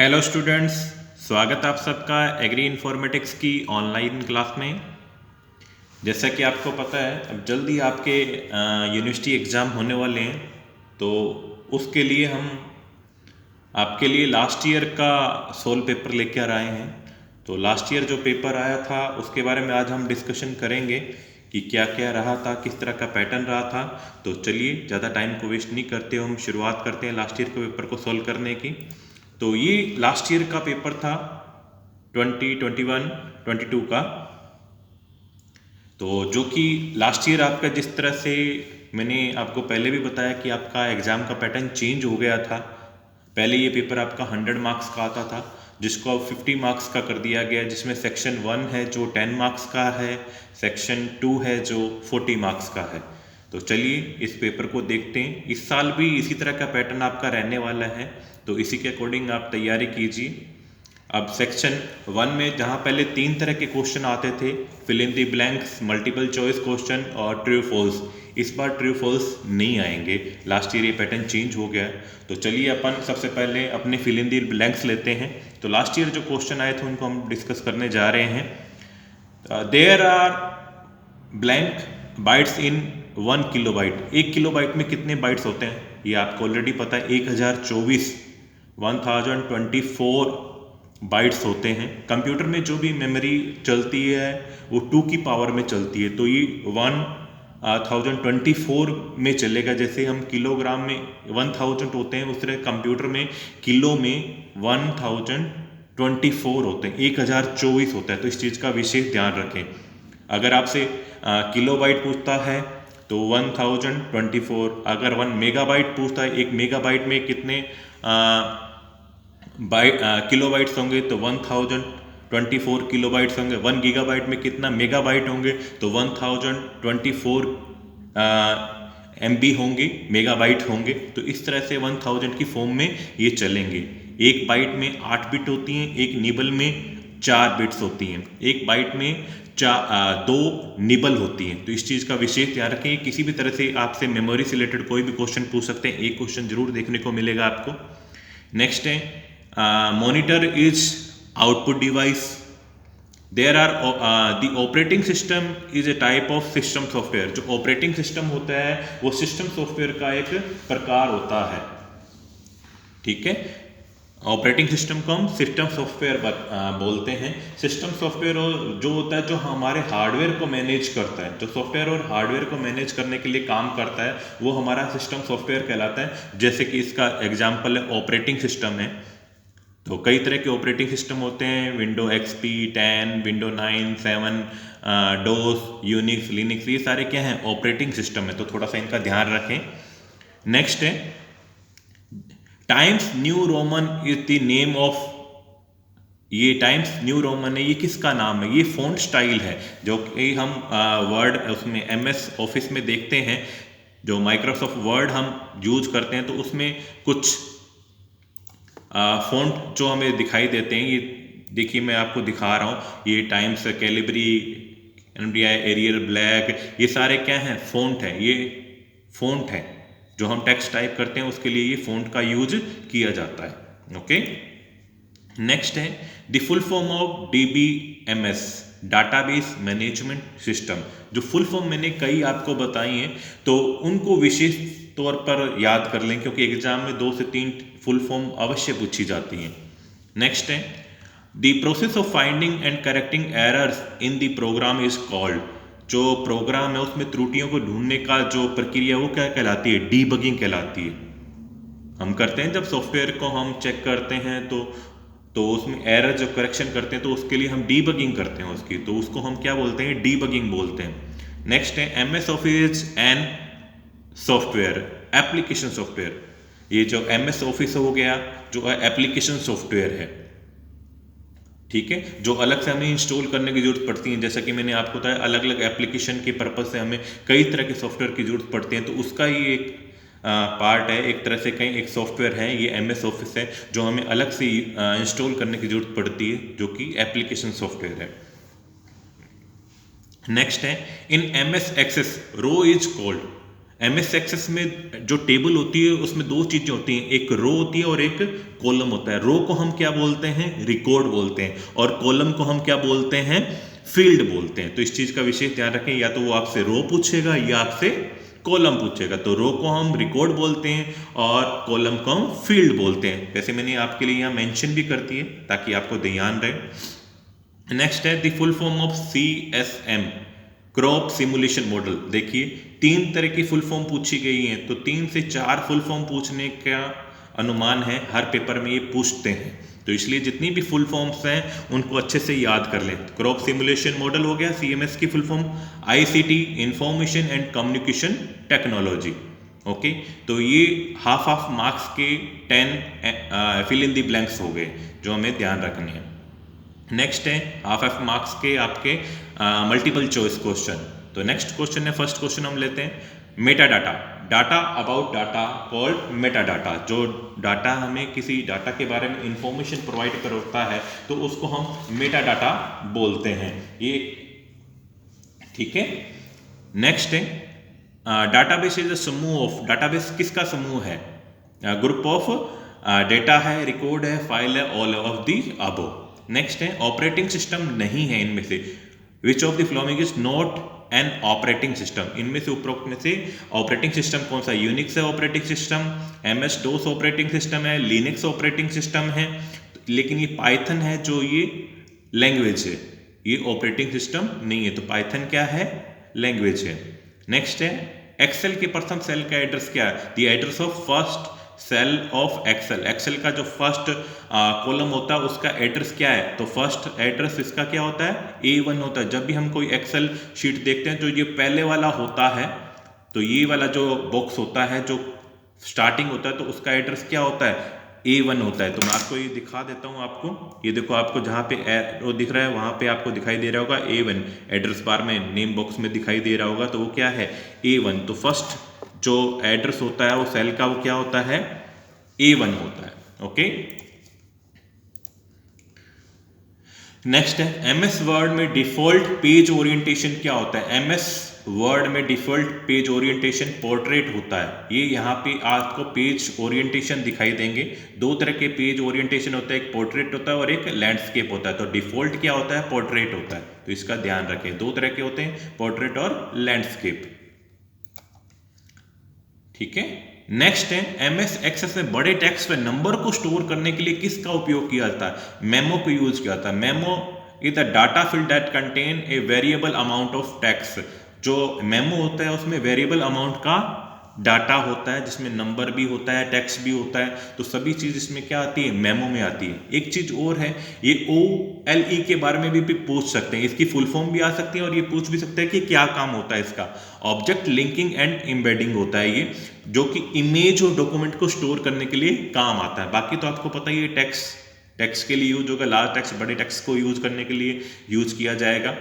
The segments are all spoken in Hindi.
हेलो स्टूडेंट्स, स्वागत आप सबका एग्री इन्फॉर्मेटिक्स की ऑनलाइन क्लास में। जैसा कि आपको पता है अब जल्दी आपके यूनिवर्सिटी एग्ज़ाम होने वाले हैं, तो उसके लिए हम आपके लिए लास्ट ईयर का सोल पेपर लेकर आए हैं। तो लास्ट ईयर जो पेपर आया था उसके बारे में आज हम डिस्कशन करेंगे कि क्या क्या रहा था, किस तरह का पैटर्न रहा था। तो चलिए ज़्यादा टाइम को वेस्ट नहीं करते हुए हम शुरुआत करते हैं लास्ट ईयर के पेपर को सोल्व करने की। तो ये लास्ट ईयर का पेपर था 2021-22 का। तो जो कि लास्ट ईयर आपका जिस तरह से मैंने आपको पहले भी बताया कि आपका एग्ज़ाम का पैटर्न चेंज हो गया था। पहले ये पेपर आपका 100 मार्क्स का आता था, जिसको अब 50 मार्क्स का कर दिया गया, जिसमें सेक्शन 1 है जो 10 मार्क्स का है, सेक्शन 2 है जो 40 मार्क्स का है। तो चलिए इस पेपर को देखते हैं। इस साल भी इसी तरह का पैटर्न आपका रहने वाला है, तो इसी के अकॉर्डिंग आप तैयारी कीजिए। अब सेक्शन 1 में जहाँ पहले 3 तरह के क्वेश्चन आते थे, fill in the blanks, multiple choice question और ट्रू फॉल्स, इस बार ट्रू फॉल्स नहीं आएंगे। लास्ट ईयर ये पैटर्न चेंज हो गया है। तो चलिए अपन सबसे पहले अपने फिल इन दी ब्लैंक्स लेते हैं। तो लास्ट ईयर जो क्वेश्चन आए थे उनको हम डिस्कस करने जा रहे हैं। There are blank bytes in 1 kilobyte. 1 kilobyte में कितने बाइट्स होते हैं ये आपको ऑलरेडी पता है, 1024 बाइट्स होते हैं। कंप्यूटर में जो भी मेमोरी चलती है वो 2 की पावर में चलती है, तो ये 1024 में चलेगा। जैसे हम किलोग्राम में 1000 होते हैं, उस तरह कंप्यूटर में किलो में 1024 होते हैं, 1024 होता है। तो इस चीज़ का विशेष ध्यान रखें। अगर आपसे किलोबाइट पूछता है तो 1024, अगर 1 मेगाबाइट पूछता है, 1 मेगाबाइट में कितने किलोबाइट्स होंगे, तो 1024 किलोबाइट्स होंगे। 1 गीगाबाइट में कितना मेगाबाइट होंगे, तो 1024 MB होंगे, मेगाबाइट होंगे। तो इस तरह से 1000 की फॉर्म में ये चलेंगे। एक बाइट में 8 बिट होती हैं, एक निबल में 4 बिट्स होती हैं, एक बाइट में 2 निबल होती हैं। तो इस चीज़ का विशेष ध्यान रखें। किसी भी तरह से आपसे मेमोरी से रिलेटेड कोई भी क्वेश्चन पूछ सकते हैं, एक क्वेश्चन जरूर देखने को मिलेगा आपको। नेक्स्ट है monitor is output device. There are the operating system is a type of system software. जो ऑपरेटिंग सिस्टम होता है वो सिस्टम सॉफ्टवेयर का एक प्रकार होता है, ठीक है। ऑपरेटिंग सिस्टम को हम सिस्टम सॉफ्टवेयर बोलते हैं। सिस्टम सॉफ्टवेयर जो होता है जो हमारे हार्डवेयर को मैनेज करता है, जो सॉफ्टवेयर और हार्डवेयर को मैनेज करने के लिए काम करता है, वो हमारा सिस्टम सॉफ्टवेयर कहलाता है। जैसे कि इसका एग्जाम्पल है ऑपरेटिंग सिस्टम है। तो कई तरह के ऑपरेटिंग सिस्टम होते हैं, विंडो XP, 10, विंडो 9, 7, डोस, यूनिक्स, लिनक्स, ये सारे क्या हैं, ऑपरेटिंग सिस्टम है। तो थोड़ा सा इनका ध्यान रखें। नेक्स्ट है times new Roman is the name of. ये टाइम्स न्यू रोमन है, ये किसका नाम है, ये फ़ॉन्ट स्टाइल है जो कि हम वर्ड उसमें MS ऑफिस में देखते हैं। जो माइक्रोसॉफ्ट वर्ड हम यूज करते हैं तो उसमें कुछ फ़ॉन्ट जो हमें दिखाई देते हैं, ये देखिए मैं आपको दिखा रहा हूँ। ये Times, Calibri, NBI, Arial Black, ये सारे क्या हैं, फ़ॉन्ट है। ये फ़ॉन्ट है जो हम टेक्स्ट टाइप करते हैं, उसके लिए ये फ़ॉन्ट का यूज किया जाता है। ओके। नेक्स्ट है the full form of DBMS, database management system. जो फुल फॉर्म मैंने कई आपको बताई हैं, तो उनको विशेष तौर पर याद कर लें, क्योंकि एग्जाम में 2 से 3 फुल फॉर्म अवश्य पूछी जाती हैं। नेक्स्ट है the process of finding and correcting errors in the program is called. जो प्रोग्राम है उसमें त्रुटियों को ढूंढने का जो प्रक्रिया वो क्या कहलाती है, डीबगिंग कहलाती है। हम करते हैं जब सॉफ्टवेयर को हम चेक करते हैं तो उसमें एरर जो करेक्शन करते हैं, तो उसके लिए हम डीबगिंग करते हैं उसकी, तो उसको हम क्या बोलते हैं, डीबगिंग बोलते हैं। नेक्स्ट है MS office and software, application software. ये जो MS ऑफिस हो गया जो एप्लीकेशन सॉफ्टवेयर है, ठीक है, जो अलग से हमें इंस्टॉल करने की जरूरत पड़ती है। जैसा कि मैंने आपको बताया अलग अलग एप्लीकेशन के पर्पज से हमें कई तरह के सॉफ्टवेयर की जरूरत पड़ती है, तो उसका ही एक पार्ट है, एक तरह से कहीं एक सॉफ्टवेयर है, ये MS ऑफिस है जो हमें अलग से इंस्टॉल करने की जरूरत पड़ती है, जो कि एप्लीकेशन सॉफ्टवेयर है। नेक्स्ट है in MS Access row is called. MS Access में जो टेबल होती है उसमें दो चीजें होती हैं, एक रो होती है और एक कॉलम होता है। रो को हम क्या बोलते हैं, रिकॉर्ड बोलते हैं, और कॉलम को हम क्या बोलते हैं, फील्ड बोलते हैं। तो इस चीज का विशेष ध्यान रखें, या तो वो आपसे रो पूछेगा या आपसे कॉलम पूछेगा। तो रो को हम रिकॉर्ड बोलते हैं और कॉलम को हम फील्ड बोलते हैं। वैसे मैंने आपके लिए यहाँ मेंशन भी कर दी है ताकि आपको ध्यान रहे। नेक्स्ट है the full form of CSM, crop simulation model. देखिए 3 तरह की फुल फॉर्म पूछी गई हैं, तो 3 से 4 फुल फॉर्म पूछने का अनुमान है, हर पेपर में ये पूछते हैं। तो इसलिए जितनी भी फुल फॉर्म्स हैं उनको अच्छे से याद कर लें। क्रॉप सिमुलेशन मॉडल हो गया CMS की full form, ICT information and communication technology. Okay, तो ये हाफ मार्क्स के 10 फिल इन द ब्लैंक्स हो गए जो हमें ध्यान रखने हैं। नेक्स्ट है हाफ मार्क्स के आपके मल्टीपल चॉइस क्वेश्चन। तो नेक्स्ट क्वेश्चन है, फर्स्ट क्वेश्चन हम लेते हैं Meta data, data about data called Meta data. जो डाटा हमें किसी डाटा के बारे में इंफॉर्मेशन प्रोवाइड करता है तो उसको हम मेटा डाटा बोलते हैं, ये ठीक है। नेक्स्ट है डाटाबेस इज अ समूह ऑफ, डाटाबेस किसका समूह है, ग्रुप ऑफ डेटा है, रिकॉर्ड है, फाइल है, all of the above. Next है ऑपरेटिंग सिस्टम नहीं है इनमें से, which of the following is not an operating system. इनमें से उपरोक्त में से ऑपरेटिंग सिस्टम कौन सा, यूनिक्स है operating system, MS DOS operating system है, लिनक्स ऑपरेटिंग सिस्टम है, लेकिन ये पाइथन है जो ये लैंग्वेज है, ये ऑपरेटिंग सिस्टम नहीं है। तो पाइथन क्या है, लैंग्वेज है। नेक्स्ट है एक्सेल के प्रथम सेल का एड्रेस क्या है, the address of first cell of Excel. Excel का जो फर्स्ट कॉलम होता है उसका एड्रेस क्या है, तो फर्स्ट एड्रेस इसका क्या होता है, A1 होता है। जब भी हम कोई एक्सेल शीट देखते हैं जो ये पहले वाला होता है, तो ये वाला जो बॉक्स होता है जो स्टार्टिंग होता है, तो उसका एड्रेस क्या होता है, A1 होता है। तो मैं आपको ये दिखा देता हूँ आपको, ये देखो आपको जहाँ पे एरो दिख रहा है वहाँ पे आपको दिखाई दे रहा होगा A1, एड्रेस बार में नेम बॉक्स में दिखाई दे रहा होगा, तो वो क्या है, A1। तो फर्स्ट जो एड्रेस होता है वो सेल का वो क्या होता है, A1 होता है। ओके, नेक्स्ट है MS वर्ड में डिफॉल्ट पेज ओरिएंटेशन क्या होता है। MS वर्ड में डिफॉल्ट पेज ओरिएंटेशन पोर्ट्रेट होता है। ये यहाँ पे आपको पेज ओरिएंटेशन दिखाई देंगे, दो तरह के पेज ओरिएंटेशन होता है, एक पोर्ट्रेट होता है और एक लैंडस्केप होता है। तो डिफॉल्ट क्या होता है, पोर्ट्रेट होता है। तो इसका ध्यान रखें, दो तरह के होते हैं, पोर्ट्रेट और लैंडस्केप, ठीक है। नेक्स्ट है MS एक्सेस में बड़े टेक्स्ट व नंबर को स्टोर करने के लिए किसका उपयोग किया जाता है, मेमो को यूज किया जाता है। Memo is the data field that contain a variable amount of text. जो मेमो होता है उसमें वेरिएबल अमाउंट का डाटा होता है, जिसमें नंबर भी होता है, टेक्स्ट भी होता है। तो सभी चीज इसमें क्या आती है, मेमो में आती है। एक चीज और है, ये OLE के बारे में भी पूछ सकते हैं, इसकी फुल फॉर्म भी आ सकती है और ये पूछ भी सकते हैं कि क्या काम होता है इसका। ऑब्जेक्ट लिंकिंग एंड एम्बेडिंग होता है ये, जो कि इमेज और डॉक्यूमेंट को स्टोर करने के लिए काम आता है। बाकी तो आपको पता ही है, टेक्स्ट के लिए यूज होगा, लार्ज टेक्स्ट बड़े टेक्स्ट को यूज करने के लिए यूज किया जाएगा।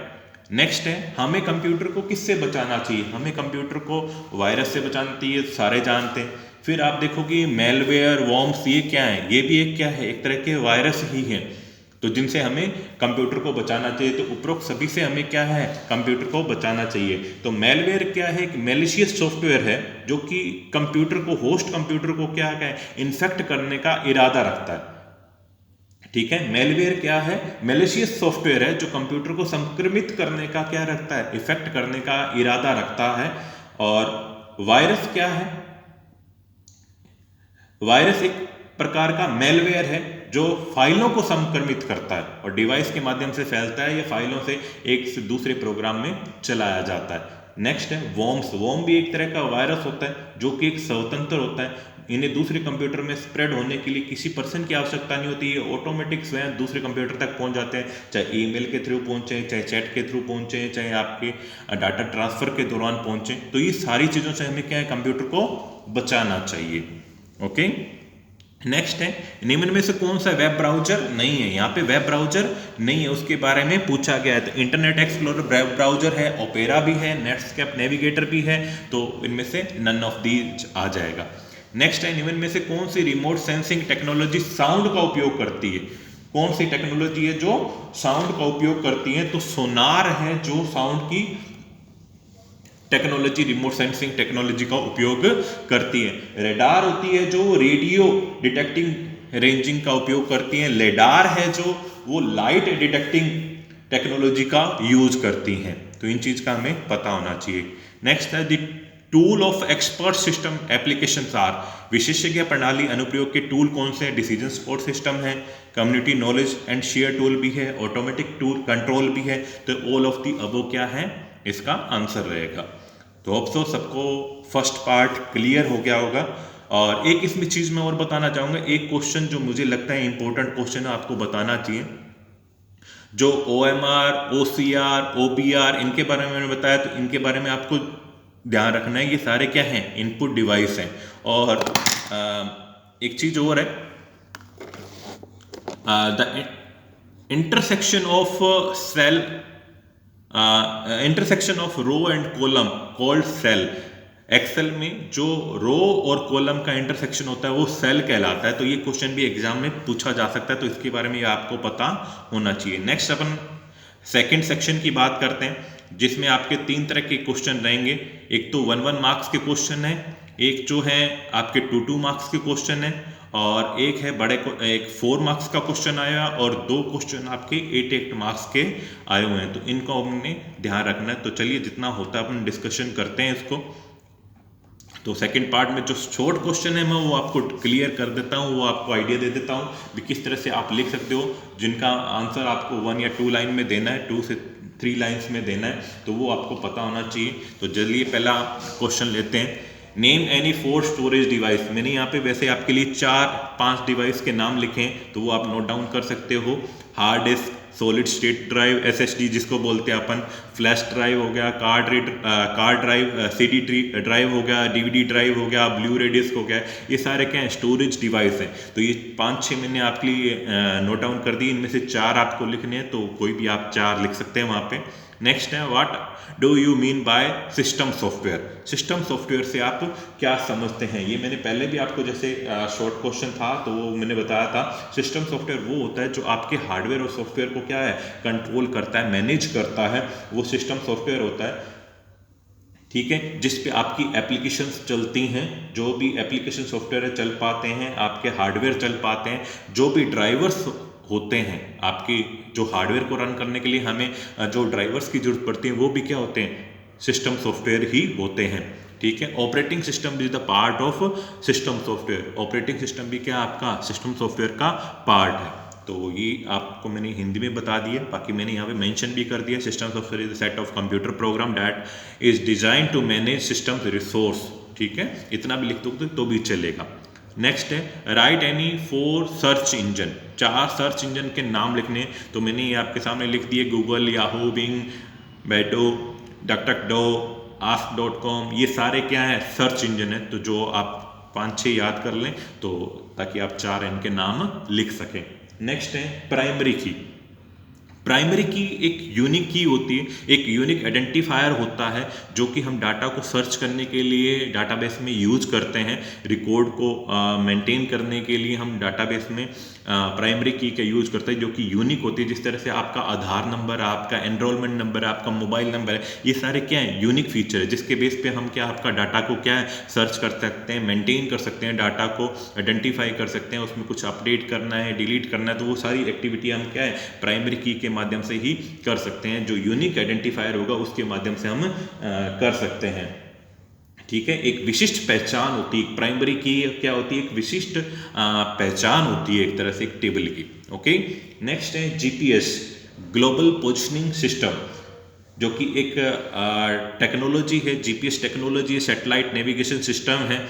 नेक्स्ट है हमें कंप्यूटर को किससे बचाना चाहिए, हमें कंप्यूटर को वायरस से बचाना चाहिए, सारे जानते हैं। फिर आप देखोगे मेलवेयर, वॉर्म्स, ये क्या है, ये भी एक क्या है, एक तरह के वायरस ही है, तो जिनसे हमें कंप्यूटर को बचाना चाहिए। तो उपरोक्त सभी से हमें क्या है, कंप्यूटर को बचाना चाहिए। तो मेलवेयर क्या है, एक मैलिशियस सॉफ्टवेयर है जो कि कंप्यूटर को, होस्ट कंप्यूटर को क्या है, इन्फेक्ट करने का इरादा रखता है, ठीक है। मेलवेयर क्या है, मैलिशियस सॉफ्टवेयर है जो कंप्यूटर को संक्रमित करने का क्या रखता है, इफेक्ट करने का इरादा रखता है। और वायरस क्या है, वायरस एक प्रकार का मेलवेयर है जो फाइलों को संक्रमित करता है और डिवाइस के माध्यम से फैलता है, या फाइलों से एक से दूसरे प्रोग्राम में चलाया जाता है। नेक्स्ट है वॉर्म्स, वॉर्म भी एक तरह का वायरस होता है जो कि एक स्वतंत्र होता है, इन्हें दूसरे कंप्यूटर में स्प्रेड होने के लिए किसी पर्सन की आवश्यकता नहीं होती है, ऑटोमेटिक स्वयं दूसरे कंप्यूटर तक पहुंच जाते हैं, चाहे ईमेल के थ्रू पहुंचे, चाहे चैट के थ्रू पहुंचे, चाहे आपके डाटा ट्रांसफर के दौरान पहुंचे। तो ये सारी चीज़ों से हमें क्या है, कंप्यूटर को बचाना चाहिए। ओके, नेक्स्ट है निम्न में से कौन सा वेब ब्राउजर नहीं है, यहाँ पे वेब ब्राउजर नहीं है उसके बारे में पूछा गया है। तो इंटरनेट एक्सप्लोरर वेब ब्राउजर है, ओपेरा भी है, नेटस्केप नेविगेटर भी है, तो इनमें से नन ऑफ दीज आ जाएगा। नेक्स्ट है निम्न में से कौन सी रिमोट सेंसिंग टेक्नोलॉजी साउंड का उपयोग करती है, कौन सी टेक्नोलॉजी है जो साउंड का उपयोग करती है, तो सोनार है जो साउंड की टेक्नोलॉजी, रिमोट सेंसिंग टेक्नोलॉजी का उपयोग करती है। रेडार होती है जो रेडियो डिटेक्टिंग रेंजिंग का उपयोग करती है। लेडार है जो वो लाइट डिटेक्टिंग टेक्नोलॉजी का यूज करती हैं। तो इन चीज का हमें पता होना चाहिए। नेक्स्ट है the tool of expert system applications are, विशेषज्ञ प्रणाली अनुप्रयोग के टूल कौन से हैं? डिसीजन सपोर्ट सिस्टम है, community knowledge and share tool भी है, ऑटोमेटिक टूल कंट्रोल भी है। तो ऑल ऑफ दी अबव क्या है इसका आंसर रहेगा। तो होप सो सबको फर्स्ट पार्ट क्लियर हो गया होगा। और एक इसमें चीज मैं और बताना चाहूंगा, एक क्वेश्चन जो मुझे लगता है इंपॉर्टेंट क्वेश्चन है, आपको बताना चाहिए। जो OMR, OCR, OBR इनके बारे में मैंने बताया, तो इनके बारे में आपको ध्यान रखना है। ये सारे क्या हैं? इनपुट डिवाइस हैं। और एक चीज और है, the intersection of cell intersection of row and column called cell. Excel में जो रो और कॉलम का इंटरसेक्शन होता है वो सेल कहलाता है। तो ये क्वेश्चन भी एग्जाम में पूछा जा सकता है, तो इसके बारे में आपको पता होना चाहिए। नेक्स्ट अपन सेकंड सेक्शन की बात करते हैं, जिसमें आपके 3 तरह के क्वेश्चन रहेंगे। एक तो 1-1 मार्क्स के क्वेश्चन है, एक जो है आपके 2-2 मार्क्स के क्वेश्चन है, और एक है एक 4 मार्क्स का क्वेश्चन आया, और 2 क्वेश्चन आपके 8 मार्क्स के आए हुए हैं। तो इनको हमने ध्यान रखना है। तो चलिए जितना होता है अपन डिस्कशन करते हैं इसको। तो सेकंड पार्ट में जो शॉर्ट क्वेश्चन है मैं वो आपको क्लियर कर देता हूँ, वो आपको आइडिया दे देता हूँ कि किस तरह से आप लिख सकते हो, जिनका आंसर आपको 1 या 2 लाइन में देना है, 2 से 3 लाइन्स में देना है, तो वो आपको पता होना चाहिए। तो चलिए पहला क्वेश्चन लेते हैं। Name any 4 storage device. मैंने यहाँ पे वैसे आपके लिए 4-5 डिवाइस के नाम लिखे हैं, तो वो आप नोट डाउन कर सकते हो। Hard disk, solid state drive, SSD जिसको बोलते हैं अपन, फ्लैश ड्राइव हो गया, कार्ड ड्राइव, CD ड्राइव हो गया, DVD ड्राइव हो गया, ब्लू रे डिस्क हो गया। ये सारे क्या हैं? स्टोरेज डिवाइस हैं। तो ये 5-6 मैंने आपके लिए नोट डाउन कर दी। इनमें से 4 आपको लिखने हैं, तो कोई भी आप 4 लिख सकते हैं वहाँ पे। नेक्स्ट है, what do you mean by system software. System software से आप क्या समझते हैं? ये मैंने पहले भी आपको, जैसे शॉर्ट क्वेश्चन था तो वो मैंने बताया था। सिस्टम सॉफ्टवेयर वो होता है जो आपके हार्डवेयर और सॉफ्टवेयर को क्या है? कंट्रोल करता है, मैनेज करता है, वो सिस्टम सॉफ्टवेयर होता है। ठीक है, जिस पे आपकी एप्लीकेशंस चलती हैं, जो भी एप्लीकेशन सॉफ्टवेयर चल पाते हैं, आपके हार्डवेयर चल पाते हैं, जो भी ड्राइवर्स होते हैं आपकी, जो हार्डवेयर को रन करने के लिए हमें जो ड्राइवर्स की जरूरत पड़ती है, वो भी क्या होते हैं? सिस्टम सॉफ्टवेयर ही होते हैं। ठीक है, operating system is the part of system software. Operating system भी क्या आपका सिस्टम सॉफ्टवेयर का पार्ट है। तो ये आपको मैंने हिंदी में बता दिया, बाकी मैंने यहाँ पे मेंशन भी कर दिया। System software is the set of computer program that is design to manage system resource. ठीक है, इतना भी लिख दो तो भी चलेगा। नेक्स्ट है, write any 4 search engine. 4 search engine के नाम लिखने, तो मैंने ये आपके सामने लिख दिए, गूगल, याहू, बिंग, बैडो, डकडकडो, ask.com। ये सारे क्या है? सर्च इंजन है। तो जो आप 5-6 याद कर लें, तो ताकि आप 4 इनके नाम लिख सकें। नेक्स्ट है प्राइमरी की। प्राइमरी की एक यूनिक की होती है, एक यूनिक आइडेंटिफायर होता है, जो कि हम डाटा को सर्च करने के लिए डाटाबेस में यूज करते हैं। रिकॉर्ड को मेंटेन करने के लिए हम डाटाबेस में प्राइमरी की का यूज करते हैं, जो कि यूनिक होती है। जिस तरह से आपका आधार नंबर, आपका एनरोलमेंट नंबर, आपका मोबाइल नंबर है, ये सारे क्या है? यूनिक फीचर है, जिसके बेस पे हम क्या आपका डाटा को क्या है? सर्च कर सकते हैं, मेंटेन कर सकते हैं, डाटा को आइडेंटिफाई कर सकते हैं, उसमें कुछ अपडेट करना है, डिलीट करना है, तो वो सारी एक्टिविटी हम क्या है? प्राइमरी की के माध्यम से ही कर सकते हैं। जो यूनिक आइडेंटिफायर होगा उसके माध्यम से हम कर सकते हैं। ठीक है, एक विशिष्ट पहचान होती है। प्राइमरी की क्या होती है? एक विशिष्ट पहचान होती है, एक तरह से एक टेबल की। ओके, नेक्स्ट है GPS, ग्लोबल पोजिशनिंग सिस्टम, जो कि एक टेक्नोलॉजी है। GPS technology satellite navigation system है,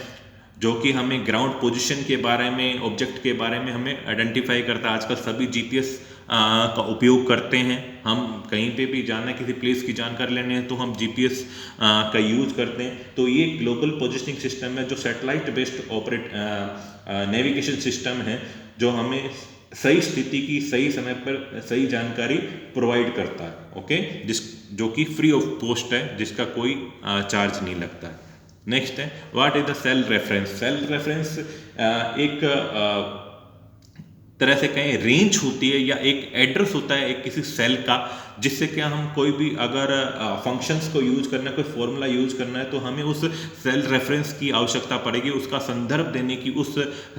जो कि हमें ग्राउंड पोजीशन के बारे में, ऑब्जेक्ट के बारे में हमें आइडेंटिफाई करता है। आजकल सभी GPS का उपयोग करते हैं। हम कहीं पे भी जाना है, किसी प्लेस की जानकारी लेने हैं, तो हम GPS का यूज करते हैं। तो ये ग्लोबल पोजिशनिंग सिस्टम है, जो सैटेलाइट बेस्ड नेविगेशन सिस्टम है, जो हमें सही स्थिति की सही समय पर सही जानकारी प्रोवाइड करता है। ओके, जो कि फ्री ऑफ कॉस्ट है, जिसका कोई चार्ज नहीं लगता है। नेक्स्ट है, what is the cell reference. Cell reference एक तरह से कहें रेंज होती है या एक एड्रेस होता है एक किसी सेल का, जिससे क्या हम कोई भी अगर फंक्शंस को यूज करना है, कोई फॉर्मूला यूज करना है, तो हमें उस सेल रेफरेंस की आवश्यकता पड़ेगी, उसका संदर्भ देने की, उस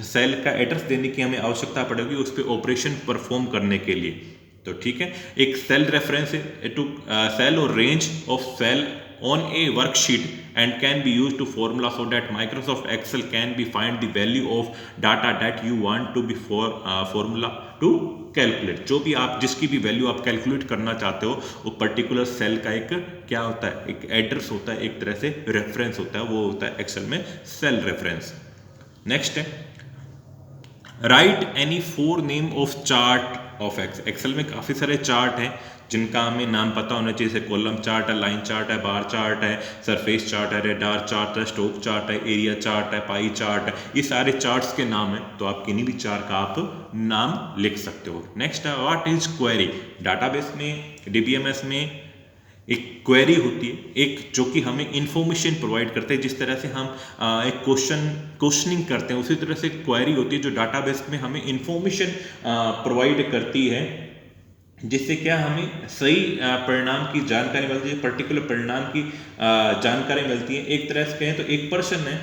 सेल का एड्रेस देने की हमें आवश्यकता पड़ेगी उस पर ऑपरेशन परफॉर्म करने के लिए। तो ठीक है, एक सेल रेफरेंस टू सेल और range of cell on a worksheet and can be used to formula so that Microsoft Excel can be find the value of data that you want to be formula to calculate. जो भी आप जिसकी भी वैल्यू आप कैलकुलेट करना चाहते हो वो पर्टिकुलर सेल का एक क्या होता है, एक एड्रेस होता है, एक तरह से रेफरेंस होता है, वो होता है एक्सेल में सेल रेफरेंस। नेक्स्ट है write any 4 name of chart of Excel में काफ़ी सारे चार्ट हैं जिनका हमें नाम पता होना चाहिए, जैसे कॉलम चार्ट है, लाइन चार्ट है, बार चार्ट है, सरफेस चार्ट है, रेडार चार्ट है, स्टोक चार्ट है, एरिया चार्ट है, पाई चार्ट है, ये सारे चार्ट्स के नाम हैं। तो आप किन्हीं भी चार्ट का आप नाम लिख सकते हो। नेक्स्ट है व्हाट इज क्वेरी। डाटाबेस में डीबीएमएस में एक क्वेरी होती है, एक जो कि हमें इंफॉर्मेशन प्रोवाइड करते हैं। जिस तरह से हम एक क्वेश्चनिंग करते हैं, उसी तरह से क्वेरी होती है जो डाटाबेस में हमें इंफॉर्मेशन प्रोवाइड करती है, जिससे क्या हमें सही परिणाम की जानकारी मिलती है, पर्टिकुलर परिणाम की जानकारी मिलती है। एक तरह से कहें तो एक पर्सन है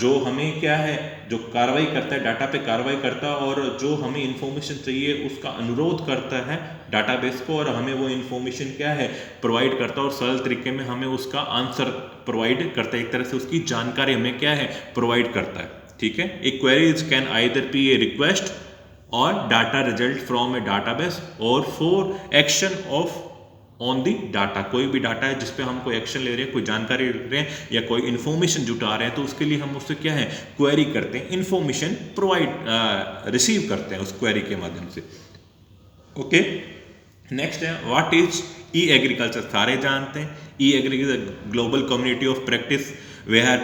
जो हमें क्या है, जो कार्रवाई करता है, डाटा पे कार्रवाई करता है और जो हमें इंफॉर्मेशन चाहिए उसका अनुरोध करता है डाटाबेस को, और हमें वो इंफॉर्मेशन क्या है प्रोवाइड करता है और सरल तरीके में हमें उसका आंसर प्रोवाइड करता है। एक तरह से उसकी जानकारी हमें क्या है प्रोवाइड करता है। ठीक है, एक queries can either be a request और data result from a database और for action of on the data. कोई भी डाटा है जिस पे हम कोई एक्शन ले रहे हैं, कोई जानकारी ले रहे हैं या कोई इन्फॉर्मेशन जुटा रहे हैं, तो उसके लिए हम उससे क्या है क्वेरी करते हैं, इन्फॉर्मेशन प्रोवाइड रिसीव करते हैं उस क्वेरी के माध्यम से। ओके, नेक्स्ट है व्हाट इज ई एग्रीकल्चर। सारे जानते हैं E agriculture global community of practice where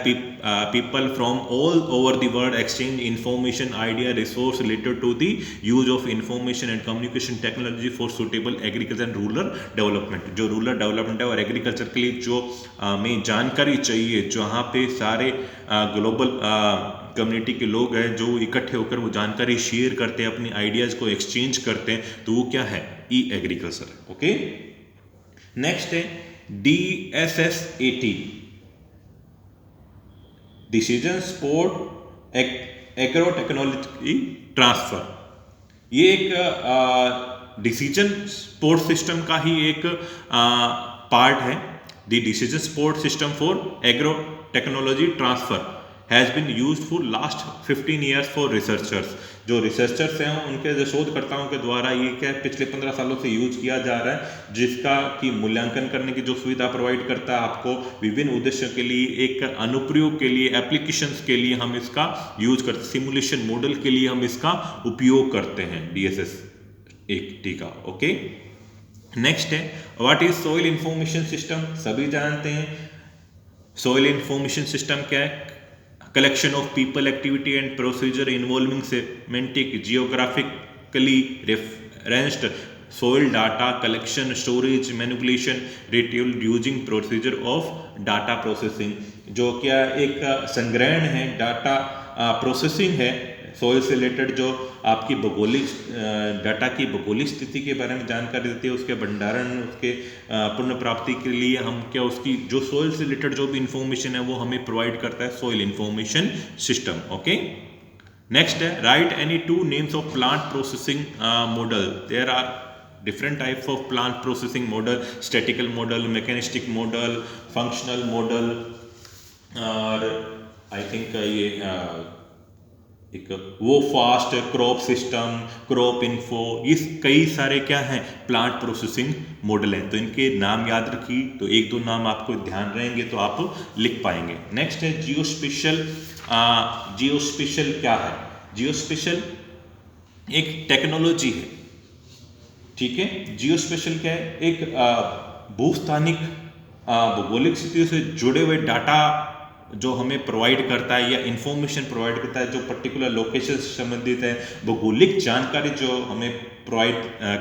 people from all over the world exchange information, idea, resource related to the use of information and communication technology for suitable agriculture and rural development। जो rural development है और agriculture के लिए जो हमें जानकारी चाहिए, जहाँ पे सारे ग्लोबल कम्युनिटी के लोग हैं जो इकट्ठे होकर वो जानकारी शेयर करते हैं, अपनी आइडियाज़ को एक्सचेंज करते हैं, तो वो क्या है ई एग्रीकल्चर। ओके, नेक्स्ट है DSS-AT decision support agro technology transfer. ये एक डिसीजन सपोर्ट सिस्टम का ही एक पार्ट है। The decision support system for agro technology transfer has been used for last 15 years for researchers. जो रिसर्चर्स हैं उनके जो शोधकर्ताओं के द्वारा ये क्या पिछले 15 सालों से यूज किया जा रहा है, जिसका कि मूल्यांकन करने की जो सुविधा प्रोवाइड करता है आपको विभिन्न उद्देश्यों के लिए, एक अनुप्रयोग के लिए, एप्लीकेशंस के लिए हम इसका यूज करते हैं, सिमुलेशन मॉडल के लिए हम इसका उपयोग करते हैं DSS-AT का। ओके, नेक्स्ट है what is soil information system. सभी जानते हैं सॉइल इंफॉर्मेशन सिस्टम क्या है, collection of people, activity and procedure involving semantic, geographically referenced soil data collection, storage, manipulation, retrieval using procedure of data processing। जो क्या एक संग्रहण है, डाटा प्रोसेसिंग है सोइल से रिलेटेड, जो आपकी भौगोलिक डाटा की भौगोलिक स्थिति के बारे में जानकारी देती है, उसके भंडारण, उसके पुनः प्राप्ति के लिए हम क्या उसकी जो सोइल से रिलेटेड जो भी इंफॉर्मेशन है वो हमें प्रोवाइड करता है soil information system. Okay, next है write any 2 names of plant processing model. There are different types of plant processing model, statical model, mechanistic model, functional model, और आई थिंक ये एक वो fast crop system, crop info, ये कई सारे क्या हैं प्लांट प्रोसेसिंग मॉडल हैं। तो इनके नाम याद रखिए, तो 1-2 नाम आपको ध्यान रहेंगे तो आप लिख पाएंगे। नेक्स्ट है जियोस्पेशियल। जियोस्पेशियल क्या है? जियोस्पेशियल एक टेक्नोलॉजी है, ठीक है। जियोस्पेशियल क्या है? एक भूस्थानिक भौगोलिक स्थितियों से जुड़े हुए डाटा जो हमें प्रोवाइड करता है या इंफॉर्मेशन प्रोवाइड करता है, जो पर्टिकुलर लोकेशन से संबंधित है, भौगोलिक जानकारी जो हमें प्रोवाइड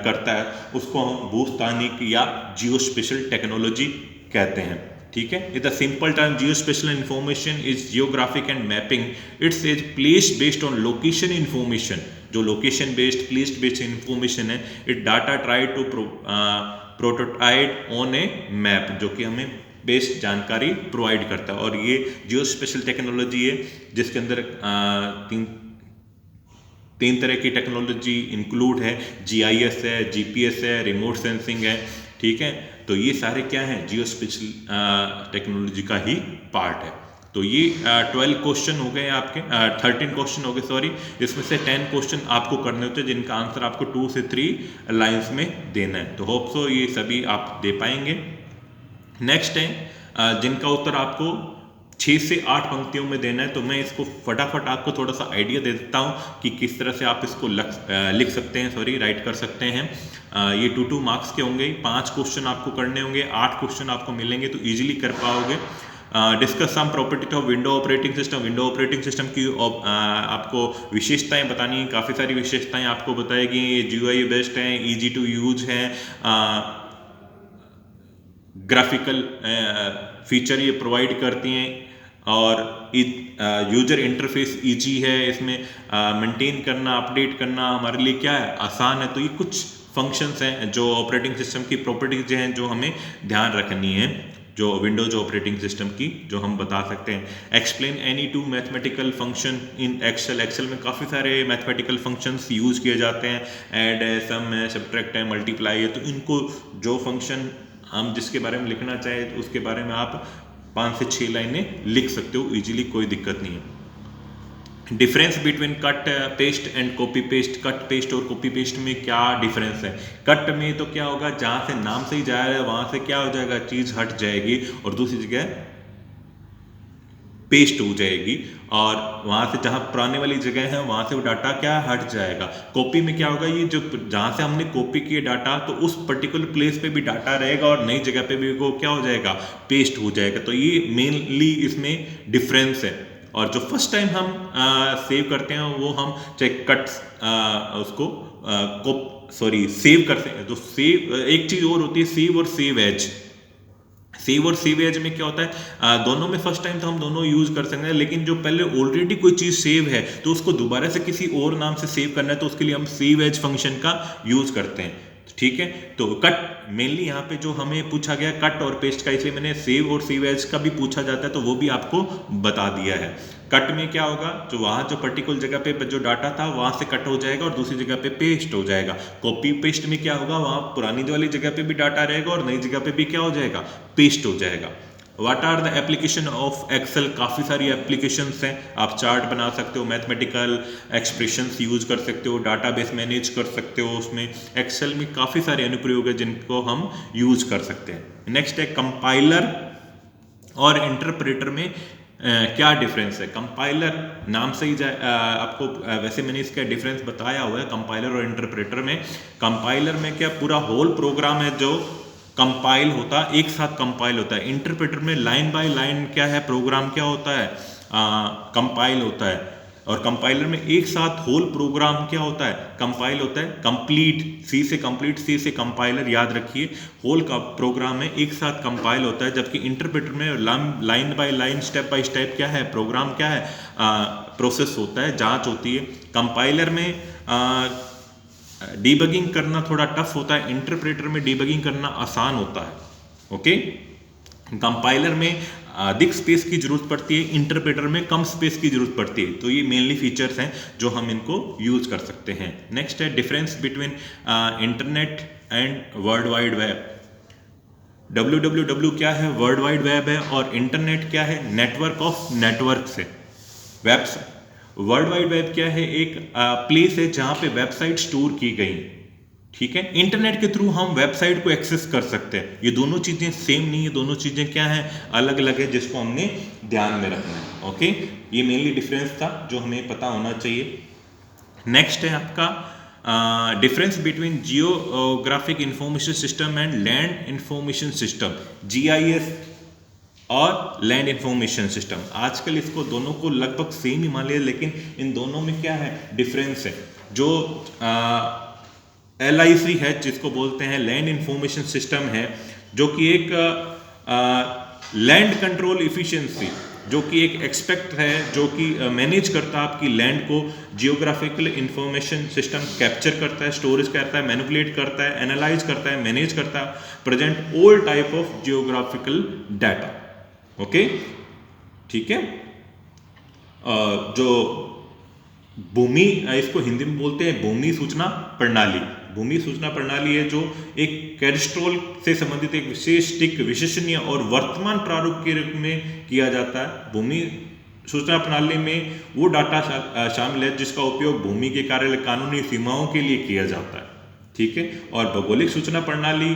करता है, उसको हम भूस्थानिक या जियोस्पेशियल टेक्नोलॉजी कहते हैं। ठीक है। The simple term geo spatial information is geographic and mapping, it's is place based on location information. जो location based place based information है, it data try to prototype on a map, जो कि हमें बेस्ड जानकारी प्रोवाइड करता है। और ये जियो स्पेशल टेक्नोलॉजी है जिसके अंदर तीन तरह की टेक्नोलॉजी इंक्लूड है, GIS है, GPS है, रिमोट सेंसिंग है, ठीक है। तो ये सारे क्या हैं, जियो स्पेशल टेक्नोलॉजी का ही पार्ट है। तो ये 12 क्वेश्चन हो गए आपके, 13 क्वेश्चन हो गए सॉरी। इसमें से 10 क्वेश्चन आपको करने होते हैं जिनका आंसर आपको 2 से 3 लाइंस में देना है। तो होप सो ये सभी आप दे पाएंगे। नेक्स्ट है जिनका उत्तर आपको 6 से 8 पंक्तियों में देना है। तो मैं इसको फटाफट आपको थोड़ा सा आइडिया दे देता हूँ कि किस तरह से आप इसको लिख सकते हैं, सॉरी राइट कर सकते हैं। ये 2 मार्क्स के होंगे, 5 क्वेश्चन आपको करने होंगे, 8 क्वेश्चन आपको मिलेंगे, तो इजीली कर पाओगे। Discuss sum property of window operating system. Window operating system की आपको विशेषताएं बतानी है, काफ़ी सारी विशेषताएं आपको बताएगी। ये GUI बेस्ड हैं, ईजी टू यूज हैं, ग्राफिकल फीचर ये प्रोवाइड करती हैं, और यूजर इंटरफेस ईजी है, इसमें मेंटेन करना अपडेट करना हमारे लिए क्या है, आसान है। तो ये कुछ फंक्शंस हैं जो ऑपरेटिंग सिस्टम की प्रॉपर्टीज हैं जो हमें ध्यान रखनी है, जो विंडोज ऑपरेटिंग सिस्टम की जो हम बता सकते हैं। Explain any 2 mathematical function in Excel. Excel में काफ़ी सारे मैथमेटिकल फंक्शंस यूज किए जाते हैं, ऐड है, सम है, सब्ट्रैक्ट है, मल्टीप्लाई है। तो इनको जो फंक्शन हम जिसके बारे में लिखना चाहें तो उसके बारे में आप 5 से 6 लाइनें लिख सकते हो इजीली, कोई दिक्कत नहीं है। Difference between cut paste and copy paste. Cut paste और कॉपी पेस्ट में क्या डिफरेंस है? कट में तो क्या होगा, जहां से नाम से ही जा रहा है वहां से क्या हो जाएगा, चीज हट जाएगी और दूसरी जगह पेस्ट हो जाएगी, और वहां से जहां पुराने वाली जगह है वहां से वो डाटा क्या हट जाएगा। कॉपी में क्या होगा, ये जो जहां से हमने कॉपी किया डाटा तो उस पर्टिकुलर प्लेस पे भी डाटा रहेगा और नई जगह पे भी वो क्या हो जाएगा, पेस्ट हो जाएगा। तो ये मेनली इसमें डिफरेंस है। और जो फर्स्ट टाइम हम सेव करते हैं वो हम चाहे कट उसको सेव करते हैं। तो सेव एक चीज और होती है, सेव और सेव एज। सेव और सेव एज में क्या होता है, दोनों में फर्स्ट टाइम तो हम दोनों यूज कर सकते हैं, लेकिन जो पहले ऑलरेडी कोई चीज सेव है तो उसको दोबारा से किसी और नाम से सेव करना है तो उसके लिए हम सेव एज फंक्शन का यूज करते हैं, ठीक है। तो कट मेनली यहाँ पे जो हमें पूछा गया कट और पेस्ट का, इसलिए मैंने सेव और सेव एज का भी पूछा जाता है तो वो भी आपको बता दिया है। कट में क्या होगा, जो वहाँ जो पर्टिकुलर जगह पे जो डाटा था वहाँ से कट हो जाएगा और दूसरी जगह पे पेस्ट हो जाएगा। कॉपी पेस्ट में क्या होगा, वहाँ पुरानी वाली जगह पे भी डाटा रहेगा और नई जगह पे भी क्या हो जाएगा, पेस्ट हो जाएगा। What are the application of Excel? काफ़ी सारी एप्लीकेशंस हैं, आप चार्ट बना सकते हो, मैथमेटिकल एक्सप्रेशंस यूज कर सकते हो, डाटाबेस मैनेज कर सकते हो। उसमें एक्सेल में काफ़ी सारे अनुप्रयोग है जिनको हम यूज कर सकते हैं। नेक्स्ट है कंपाइलर और इंटरप्रेटर में क्या डिफरेंस है। कंपाइलर नाम से ही आपको वैसे मैंने इसका डिफरेंस बताया हुआ है कंपाइलर और इंटरप्रेटर में। कंपाइलर में क्या पूरा होल प्रोग्राम है जो कंपाइल होता है, एक साथ कंपाइल होता है। इंटरप्रेटर में लाइन बाय लाइन क्या है, प्रोग्राम क्या होता है, कंपाइल होता है। और कंपाइलर में एक साथ होल प्रोग्राम क्या होता है, कंपाइल होता है। कंप्लीट, सी से कंप्लीट, सी से कंपाइलर, याद रखिए होल का प्रोग्राम में एक साथ कंपाइल होता है। जबकि इंटरप्रेटर में line by line, step by step क्या है, प्रोग्राम क्या है, प्रोसेस होता है, जांच होती है। कंपाइलर में डीबगिंग करना थोड़ा टफ होता है, इंटरप्रेटर में डीबगिंग करना आसान होता है। ओके, कंपाइलर में अधिक स्पेस की जरूरत पड़ती है, इंटरप्रेटर में कम स्पेस की जरूरत पड़ती है। तो ये मेनली फीचर्स हैं जो हम इनको यूज कर सकते हैं। नेक्स्ट है difference between internet and world wide web. www क्या है, वर्ल्ड वाइड वेब है, और इंटरनेट क्या है, नेटवर्क ऑफ नेटवर्क से वेबसाइट। वर्ल्ड वाइड वेब क्या है, एक प्लेस है जहां पे वेबसाइट स्टोर की गई, ठीक है। इंटरनेट के थ्रू हम वेबसाइट को एक्सेस कर सकते हैं। ये दोनों चीजें सेम नहीं है, दोनों चीजें क्या हैं, अलग अलग है, जिसको हमने ध्यान में रखना है। ओके, ये मेनली डिफरेंस था जो हमें पता होना चाहिए। नेक्स्ट है आपका difference between geographic information system and land information system, GIS और लैंड इंफॉर्मेशन सिस्टम। आजकल इसको दोनों को लगभग सेम ही मान लिया, लेकिन इन दोनों में क्या है, डिफरेंस है। जो LIC है जिसको बोलते हैं लैंड इंफॉर्मेशन सिस्टम है, जो कि एक लैंड कंट्रोल इफिशिएंसी, जो कि एक एक्सपेक्ट है जो कि मैनेज करता है आपकी लैंड को, जियोग्राफिकल इंफॉर्मेशन सिस्टम कैप्चर करता है, स्टोरेज करता है, मैनिपुलेट करता है, एनालाइज करता है, मैनेज करता है, present all type of geographical data. Okay, ठीक है। जो भूमि, इसको हिंदी में बोलते हैं भूमि सूचना प्रणाली। भूमि सूचना प्रणाली है जो एक कैडस्ट्रॉल से संबंधित एक विशेष टिक विश्वसनीय और वर्तमान प्रारूप के रूप में किया जाता है। भूमि सूचना प्रणाली में वो डाटा शामिल है जिसका उपयोग भूमि के कार्य कानूनी सीमाओं के लिए किया जाता है, ठीक है। और भौगोलिक सूचना प्रणाली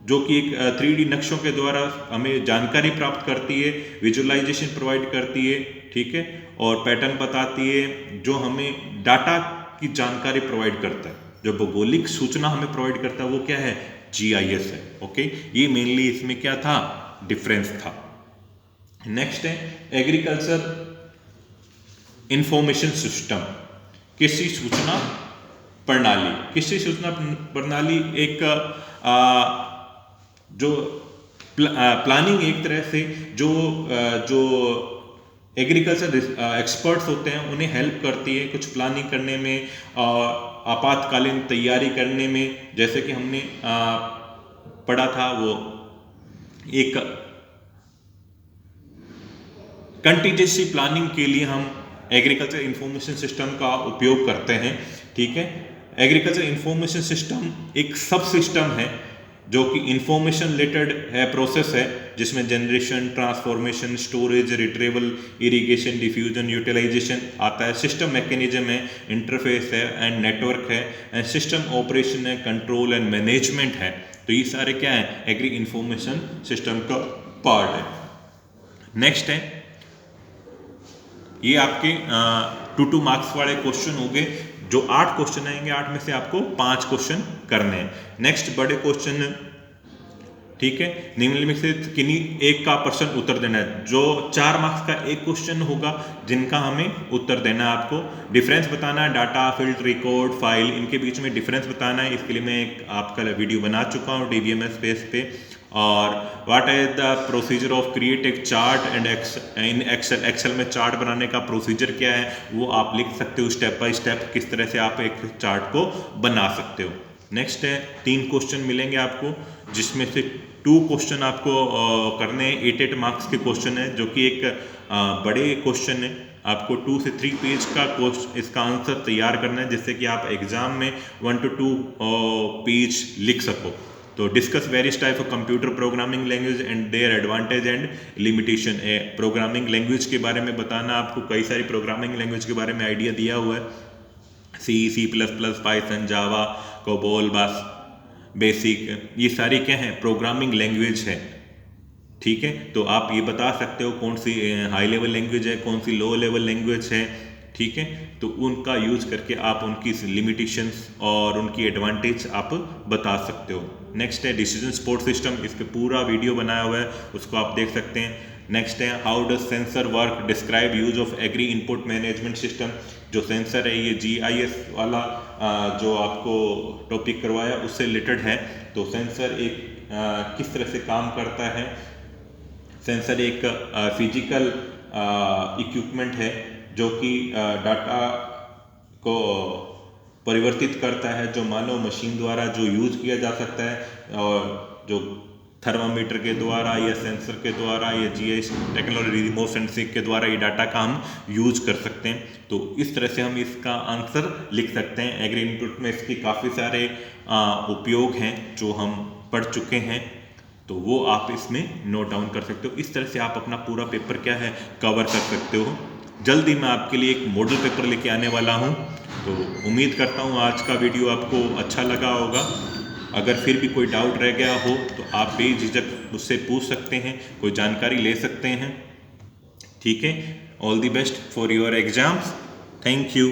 जो कि एक 3D नक्शों के द्वारा हमें जानकारी प्राप्त करती है, विजुअलाइजेशन प्रोवाइड करती है, ठीक है, और पैटर्न बताती है, जो हमें डाटा की जानकारी प्रोवाइड करता है। जो भौगोलिक सूचना हमें प्रोवाइड करता है वो क्या है, GIS है। ओके, ये मेनली इसमें क्या था, डिफरेंस था। नेक्स्ट है एग्रीकल्चर इंफॉर्मेशन सिस्टम, कृषि सूचना प्रणाली। कृषि सूचना प्रणाली एक जो प्लानिंग, एक तरह से जो एग्रीकल्चर एक्सपर्ट्स होते हैं उन्हें हेल्प करती है कुछ प्लानिंग करने में, आपातकालीन तैयारी करने में। जैसे कि हमने पढ़ा था, वो एक कंटीजेंसी प्लानिंग के लिए हम एग्रीकल्चर इंफॉर्मेशन सिस्टम का उपयोग करते हैं, ठीक है। एग्रीकल्चर इंफॉर्मेशन सिस्टम एक सब सिस्टम है जो कि इंफॉर्मेशन रिलेटेड है, प्रोसेस है, जिसमें generation, transformation, storage, retrieval, irrigation, diffusion, utilization आता है। सिस्टम मैकेनिज्म है, इंटरफेस है एंड नेटवर्क है, एंड सिस्टम ऑपरेशन है, कंट्रोल एंड मैनेजमेंट है। तो ये सारे क्या है, एग्री इंफॉर्मेशन सिस्टम का पार्ट है। नेक्स्ट है, ये आपके 2 मार्क्स वाले क्वेश्चन हो गए। जो 8 क्वेश्चन आएंगे, 8 में से आपको 5 क्वेश्चन करने हैं। नेक्स्ट बड़े क्वेश्चन, ठीक है, निम्नलिखित में से किन्हीं एक का प्रश्न उत्तर देना है। जो 4 मार्क्स का एक क्वेश्चन होगा जिनका हमें उत्तर देना है। आपको डिफरेंस बताना है, डाटा, फील्ड, रिकॉर्ड, फाइल, इनके बीच में डिफरेंस बताना है। इसके लिए मैं एक आपका वीडियो बना चुका हूँ DBMS स्पेस पे। और what is the procedure of create a chart and in Excel में चार्ट बनाने का प्रोसीजर क्या है वो आप लिख सकते हो, स्टेप बाय स्टेप किस तरह से आप एक चार्ट को बना सकते हो। नेक्स्ट है, 3 क्वेश्चन मिलेंगे आपको, जिसमें से 2 क्वेश्चन आपको करने हैं। 8 मार्क्स के क्वेश्चन है, जो कि एक बड़े क्वेश्चन है। आपको 2 से 3 पेज का इसका आंसर तैयार करना है, जिससे कि आप एग्जाम में 1 to 2 पेज लिख सको। तो discuss various type of computer programming language and their advantage and limitation. Programming language के बारे में बताना, आपको कई सारी प्रोग्रामिंग लैंग्वेज के बारे में आइडिया दिया हुआ है, C++, पाइथन, जावा, कोबोल, बेसिक, ये सारी क्या है, प्रोग्रामिंग लैंग्वेज है, ठीक है। तो आप ये बता सकते हो कौन सी हाई लेवल लैंग्वेज है, कौन सी लो लेवल लैंग्वेज है, ठीक है। तो उनका यूज करके आप उनकी लिमिटेशंस और उनकी एडवांटेज आप बता सकते हो। नेक्स्ट है डिसीजन सपोर्ट सिस्टम, इस पे पूरा वीडियो बनाया हुआ है, उसको आप देख सकते हैं। नेक्स्ट है how does sensor work, describe use of agri input management system. जो सेंसर है ये GIS वाला जो आपको टॉपिक करवाया उससे रिलेटेड है। तो सेंसर एक किस तरह से काम करता है। सेंसर एक फिजिकल इक्विपमेंट है जो कि डाटा को परिवर्तित करता है, जो मानव मशीन द्वारा जो यूज किया जा सकता है, और जो थर्मामीटर के द्वारा या सेंसर के द्वारा या GIS टेक्नोलॉजी रिमोट सेंसिंग के द्वारा ये डाटा का हम यूज कर सकते हैं। तो इस तरह से हम इसका आंसर लिख सकते हैं। एग्री इनपुट में इसके काफ़ी सारे उपयोग हैं जो हम पढ़ चुके हैं, तो वो आप इसमें नोट डाउन कर सकते हो। इस तरह से आप अपना पूरा पेपर क्या है कवर कर सकते हो। जल्दी मैं आपके लिए एक मॉडल पेपर लेके आने वाला हूँ, तो उम्मीद करता हूँ आज का वीडियो आपको अच्छा लगा होगा। अगर फिर भी कोई डाउट रह गया हो तो आप बेझिझक मुझसे पूछ सकते हैं, कोई जानकारी ले सकते हैं, ठीक है। All the best for your exams. Thank you.